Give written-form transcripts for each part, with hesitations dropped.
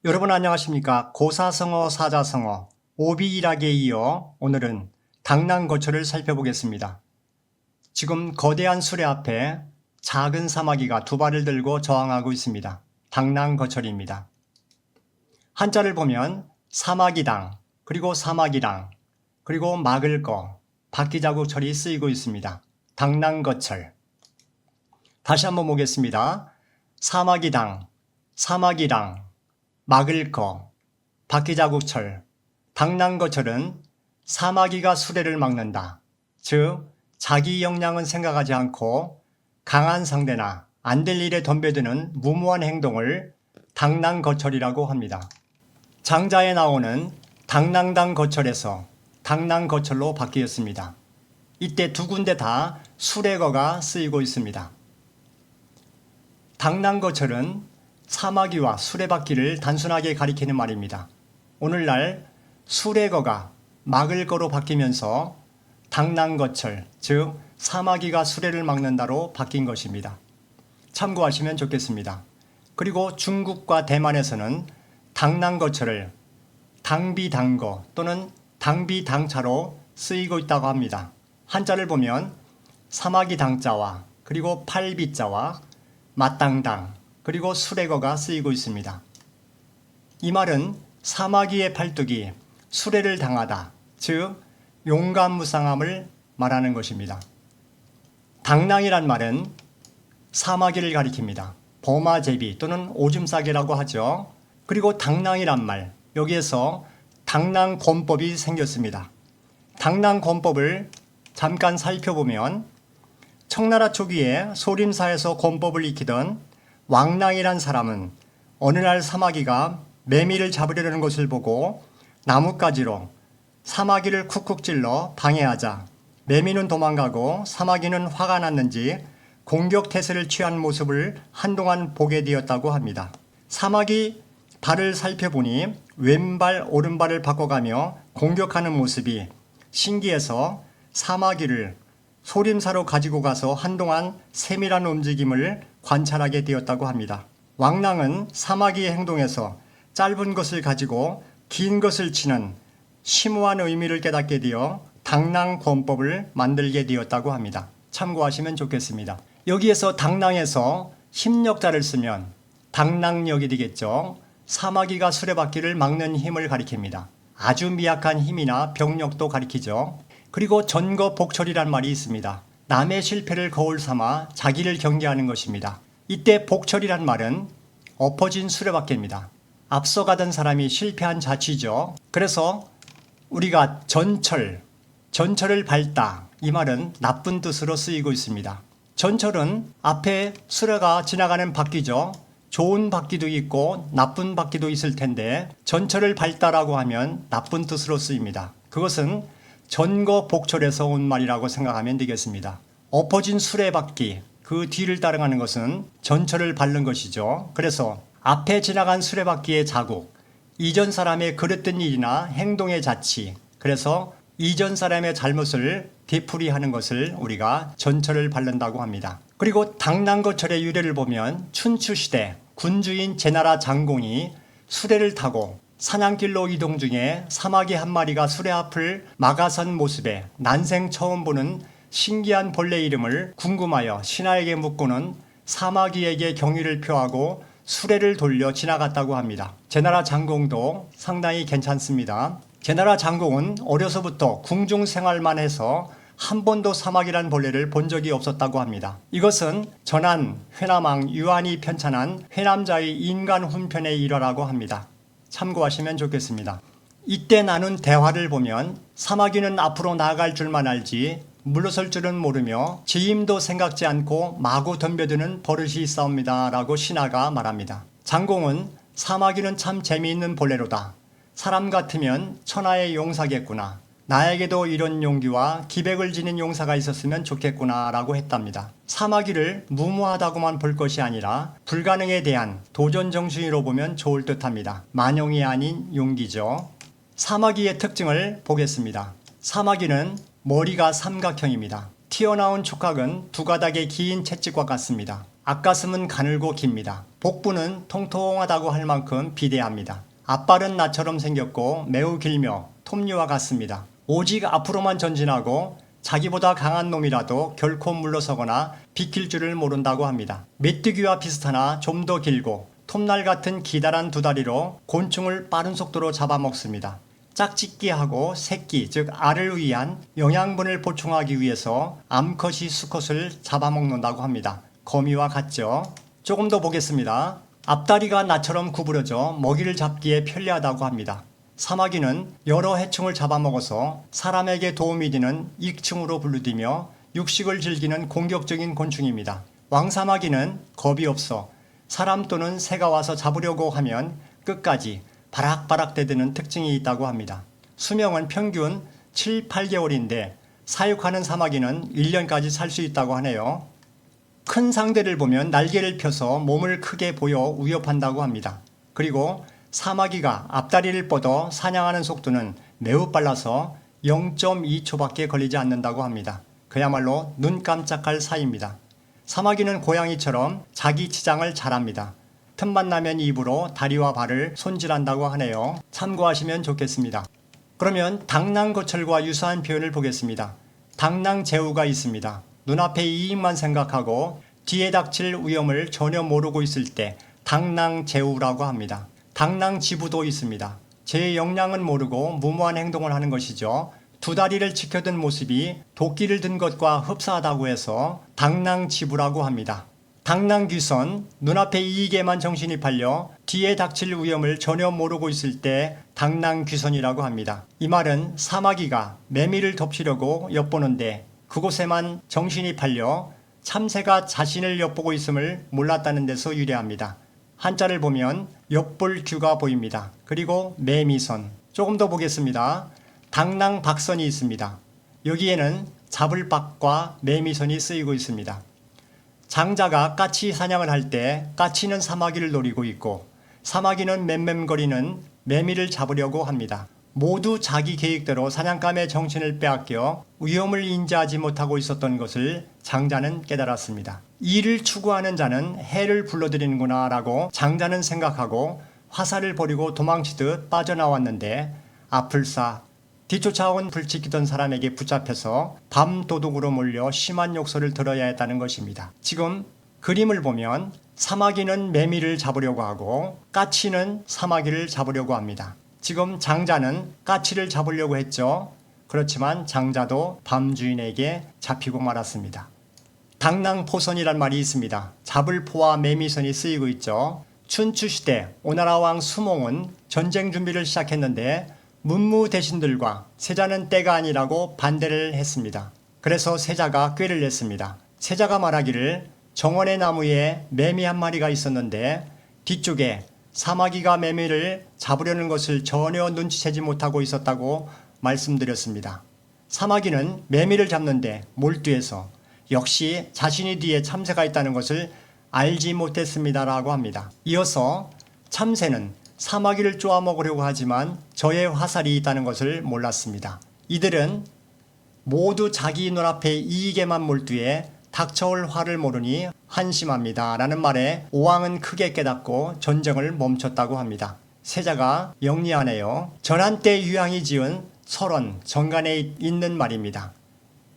여러분 안녕하십니까? 고사성어, 사자성어, 오비일학에 이어 오늘은 당랑거처를 살펴보겠습니다. 지금 거대한 수레 앞에 작은 사마귀가 두 발을 들고 저항하고 있습니다. 당랑거철입니다. 한자를 보면 사마귀당, 그리고 사마귀랑, 그리고 막을 거, 바퀴자국철이 쓰이고 있습니다. 당랑거철. 다시 한번 보겠습니다. 사마귀당, 사마귀랑, 막을 거, 바퀴자국철, 당랑거철은 사마귀가 수레를 막는다. 즉 자기 역량은 생각하지 않고 강한 상대나 안 될 일에 덤벼드는 무모한 행동을 당랑거철이라고 합니다. 장자에 나오는 당랑당거철에서 당랑거철로 바뀌었습니다. 이때 두 군데 다 수레거가 쓰이고 있습니다. 당랑거철은 사마귀와 수레바퀴를 단순하게 가리키는 말입니다. 오늘날 수레거가 막을 거로 바뀌면서 당랑거철, 즉 사마귀가 수레를 막는다로 바뀐 것입니다. 참고하시면 좋겠습니다. 그리고 중국과 대만에서는 당랑거철을 당비당거 또는 당비당차로 쓰이고 있다고 합니다. 한자를 보면 사마귀 당자와 그리고 팔비자와 마땅당 그리고 수레거가 쓰이고 있습니다. 이 말은 사마귀의 팔뚝이 수레를 당하다, 즉 용감무쌍함을 말하는 것입니다. 당랑이란 말은 사마귀를 가리킵니다. 버마제비 또는 오줌싸개라고 하죠. 그리고 당랑이란 말, 여기에서 당랑권법이 생겼습니다. 당랑권법을 잠깐 살펴보면 청나라 초기에 소림사에서 권법을 익히던 왕랑이란 사람은 어느 날 사마귀가 매미를 잡으려는 것을 보고 나뭇가지로 사마귀를 쿡쿡 찔러 방해하자 매미는 도망가고 사마귀는 화가 났는지 공격 태세를 취한 모습을 한동안 보게 되었다고 합니다. 사마귀 발을 살펴보니 왼발 오른발을 바꿔가며 공격하는 모습이 신기해서 사마귀를 소림사로 가지고 가서 한동안 세밀한 움직임을 관찰하게 되었다고 합니다. 왕랑은 사마귀의 행동에서 짧은 것을 가지고 긴 것을 치는 심오한 의미를 깨닫게 되어 당랑권법을 만들게 되었다고 합니다. 참고하시면 좋겠습니다. 여기에서 당랑에서 힘력자를 쓰면 당랑력이 되겠죠. 사마귀가 수레바퀴를 막는 힘을 가리킵니다. 아주 미약한 힘이나 병력도 가리키죠. 그리고 전거복철이란 말이 있습니다. 남의 실패를 거울 삼아 자기를 경계하는 것입니다. 이때 복철이란 말은 엎어진 수레바퀴입니다. 앞서가던 사람이 실패한 자취죠. 그래서 우리가 전철을 밟다, 이 말은 나쁜 뜻으로 쓰이고 있습니다. 전철은 앞에 수레가 지나가는 바퀴죠. 좋은 바퀴도 있고 나쁜 바퀴도 있을 텐데 전철을 밟다라고 하면 나쁜 뜻으로 쓰입니다. 그것은 전거복철에서 온 말이라고 생각하면 되겠습니다. 엎어진 수레바퀴, 그 뒤를 따라가는 것은 전철을 밟는 것이죠. 그래서 앞에 지나간 수레바퀴의 자국, 이전 사람의 그랬던 일이나 행동의 자치, 그래서 이전 사람의 잘못을 되풀이하는 것을 우리가 전철을 밟는다고 합니다. 그리고 당랑거철의 유래를 보면 춘추시대 군주인 제나라 장공이 수레를 타고 사냥길로 이동 중에 사마귀 한 마리가 수레 앞을 막아선 모습에 난생 처음 보는 신기한 벌레 이름을 궁금하여 신하에게 묻고는 사마귀에게 경의를 표하고 수레를 돌려 지나갔다고 합니다. 제나라 장공도 상당히 괜찮습니다. 제나라 장공은 어려서부터 궁중 생활만 해서 한 번도 사마귀란 벌레를 본 적이 없었다고 합니다. 이것은 전한 회남왕 유한이 편찬한 회남자의 인간 훈편의 일화라고 합니다. 참고하시면 좋겠습니다. 이때 나눈 대화를 보면 사마귀는 앞으로 나아갈 줄만 알지 물러설 줄은 모르며 지 힘도 생각지 않고 마구 덤벼드는 버릇이 있사옵니다 라고 신하가 말합니다. 장공은 사마귀는 참 재미있는 벌레로다. 사람 같으면 천하의 용사겠구나. 나에게도 이런 용기와 기백을 지닌 용사가 있었으면 좋겠구나 라고 했답니다. 사마귀를 무모하다고만 볼 것이 아니라 불가능에 대한 도전 정신으로 보면 좋을 듯합니다. 만용이 아닌 용기죠. 사마귀의 특징을 보겠습니다. 사마귀는 머리가 삼각형입니다. 튀어나온 촉각은 두 가닥의 긴 채찍과 같습니다. 앞가슴은 가늘고 깁니다. 복부는 통통하다고 할 만큼 비대합니다. 앞발은 나처럼 생겼고 매우 길며 톱니와 같습니다. 오직 앞으로만 전진하고 자기보다 강한 놈이라도 결코 물러서거나 비킬 줄을 모른다고 합니다. 메뚜기와 비슷하나 좀 더 길고 톱날 같은 기다란 두 다리로 곤충을 빠른 속도로 잡아먹습니다. 짝짓기하고 새끼 즉 알을 위한 영양분을 보충하기 위해서 암컷이 수컷을 잡아먹는다고 합니다. 거미와 같죠. 조금 더 보겠습니다. 앞다리가 나처럼 구부러져 먹이를 잡기에 편리하다고 합니다. 사마귀는 여러 해충을 잡아먹어서 사람에게 도움이 되는 익충으로 분류되며 육식을 즐기는 공격적인 곤충입니다. 왕사마귀는 겁이 없어 사람 또는 새가 와서 잡으려고 하면 끝까지 바락바락 대드는 특징이 있다고 합니다. 수명은 평균 7, 8개월인데 사육하는 사마귀는 1년까지 살 수 있다고 하네요. 큰 상대를 보면 날개를 펴서 몸을 크게 보여 위협한다고 합니다. 그리고 사마귀가 앞다리를 뻗어 사냥하는 속도는 매우 빨라서 0.2초밖에 걸리지 않는다고 합니다. 그야말로 눈 깜짝할 사이입니다. 사마귀는 고양이처럼 자기 지장을 잘합니다. 틈만 나면 입으로 다리와 발을 손질한다고 하네요. 참고하시면 좋겠습니다. 그러면 당낭거철과 유사한 표현을 보겠습니다. 당낭제우가 있습니다. 눈앞의 이익만 생각하고 뒤에 닥칠 위험을 전혀 모르고 있을 때 당낭제우라고 합니다. 당낭지부도 있습니다. 제 역량은 모르고 무모한 행동을 하는 것이죠. 두 다리를 지켜든 모습이 도끼를 든 것과 흡사하다고 해서 당낭지부라고 합니다. 당낭귀선, 눈앞의 이익에만 정신이 팔려 뒤에 닥칠 위험을 전혀 모르고 있을 때 당낭귀선이라고 합니다. 이 말은 사마귀가 매미를 덮치려고 엿보는데 그곳에만 정신이 팔려 참새가 자신을 엿보고 있음을 몰랐다는 데서 유래합니다. 한자를 보면 엿볼 규가 보입니다. 그리고 매미선, 조금 더 보겠습니다. 당낭박선이 있습니다. 여기에는 잡을 박과 매미선이 쓰이고 있습니다. 장자가 까치 사냥을 할 때 까치는 사마귀를 노리고 있고 사마귀는 맴맴거리는 매미를 잡으려고 합니다. 모두 자기 계획대로 사냥감의 정신을 빼앗겨 위험을 인지하지 못하고 있었던 것을 장자는 깨달았습니다. 이를 추구하는 자는 해를 불러들이는구나 라고 장자는 생각하고 화살을 버리고 도망치듯 빠져나왔는데 앞을싸 뒤쫓아온 불지키던 사람에게 붙잡혀서 밤도둑으로 몰려 심한 욕설을 들어야 했다는 것입니다. 지금 그림을 보면 사마귀는 매미를 잡으려고 하고 까치는 사마귀를 잡으려고 합니다. 지금 장자는 까치를 잡으려고 했죠. 그렇지만 장자도 밤주인에게 잡히고 말았습니다. 당낭포선이란 말이 있습니다. 잡을 포와 매미선이 쓰이고 있죠. 춘추시대 오나라 왕 수몽은 전쟁 준비를 시작했는데 문무 대신들과 세자는 때가 아니라고 반대를 했습니다. 그래서 세자가 꾀를 냈습니다. 세자가 말하기를 정원의 나무에 매미 한 마리가 있었는데 뒤쪽에 사마귀가 매미를 잡으려는 것을 전혀 눈치채지 못하고 있었다고 말씀드렸습니다. 사마귀는 매미를 잡는데 몰두해서 역시 자신이 뒤에 참새가 있다는 것을 알지 못했습니다라고 합니다. 이어서 참새는 사마귀를 쪼아 먹으려고 하지만 저의 화살이 있다는 것을 몰랐습니다. 이들은 모두 자기 눈앞에 이익에만 몰두해 닥쳐올 화를 모르니 한심합니다 라는 말에 오왕은 크게 깨닫고 전쟁을 멈췄다고 합니다. 세자가 영리하네요. 전한 때 유양이 지은 설원 정간에 있는 말입니다.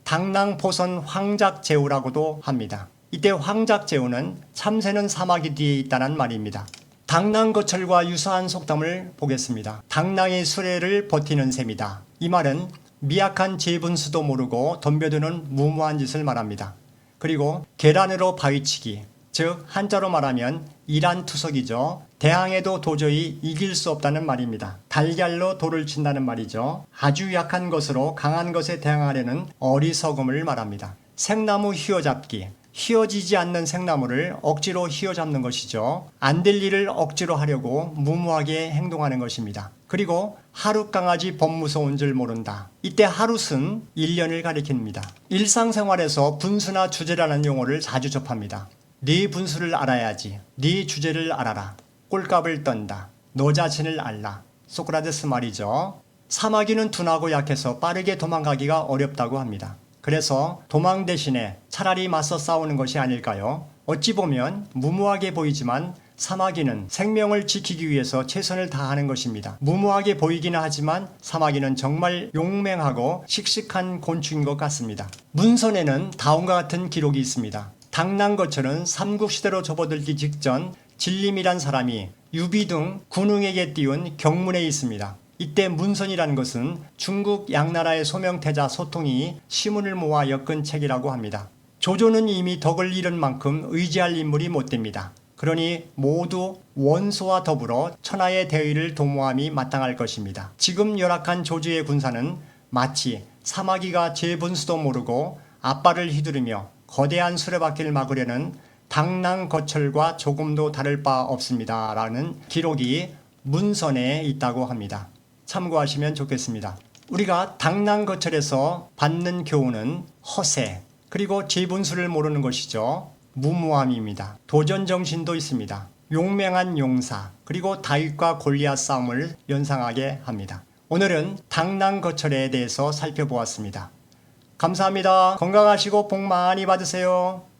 당낭포선 황작제우라고도 합니다. 이때 황작제우는 참새는 사마귀 뒤에 있다는 말입니다. 당낭거철과 유사한 속담을 보겠습니다. 당낭의 수레를 버티는 셈이다. 이 말은 미약한 재분수도 모르고 덤벼드는 무모한 짓을 말합니다. 그리고 계란으로 바위치기, 즉 한자로 말하면 이란투석이죠. 대항해도 도저히 이길 수 없다는 말입니다. 달걀로 돌을 친다는 말이죠. 아주 약한 것으로 강한 것에 대항하려는 어리석음을 말합니다. 생나무 휘어잡기, 휘어지지 않는 생나무를 억지로 휘어잡는 것이죠. 안 될 일을 억지로 하려고 무모하게 행동하는 것입니다. 그리고 하룻강아지 법무서운 줄 모른다. 이때 하룻은 1년을 가리킵니다. 일상생활에서 분수나 주제라는 용어를 자주 접합니다. 네 분수를 알아야지. 네 주제를 알아라. 꼴값을 떤다. 너 자신을 알라. 소크라테스 말이죠. 사마귀는 둔하고 약해서 빠르게 도망가기가 어렵다고 합니다. 그래서 도망 대신에 차라리 맞서 싸우는 것이 아닐까요? 어찌 보면 무모하게 보이지만 사마귀는 생명을 지키기 위해서 최선을 다하는 것입니다. 무모하게 보이기는 하지만 사마귀는 정말 용맹하고 씩씩한 곤충인 것 같습니다. 문선에는 다음과 같은 기록이 있습니다. 당난거철은 삼국시대로 접어들기 직전 진림이란 사람이 유비등 군웅에게 띄운 경문에 있습니다. 이때 문선이라는 것은 중국 양나라의 소명태자 소통이 시문을 모아 엮은 책이라고 합니다. 조조는 이미 덕을 잃은 만큼 의지할 인물이 못 됩니다. 그러니 모두 원소와 더불어 천하의 대의를 도모함이 마땅할 것입니다. 지금 열악한 조조의 군사는 마치 사마귀가 제 분수도 모르고 앞발을 휘두르며 거대한 수레바퀴를 막으려는 당난거철과 조금도 다를 바 없습니다. 라는 기록이 문선에 있다고 합니다. 참고하시면 좋겠습니다. 우리가 당난거철에서 받는 교훈은 허세, 그리고 제 분수를 모르는 것이죠. 무모함입니다. 도전 정신도 있습니다. 용맹한 용사, 그리고 다윗과 골리앗 싸움을 연상하게 합니다. 오늘은 당난거철에 대해서 살펴보았습니다. 감사합니다. 건강하시고 복 많이 받으세요.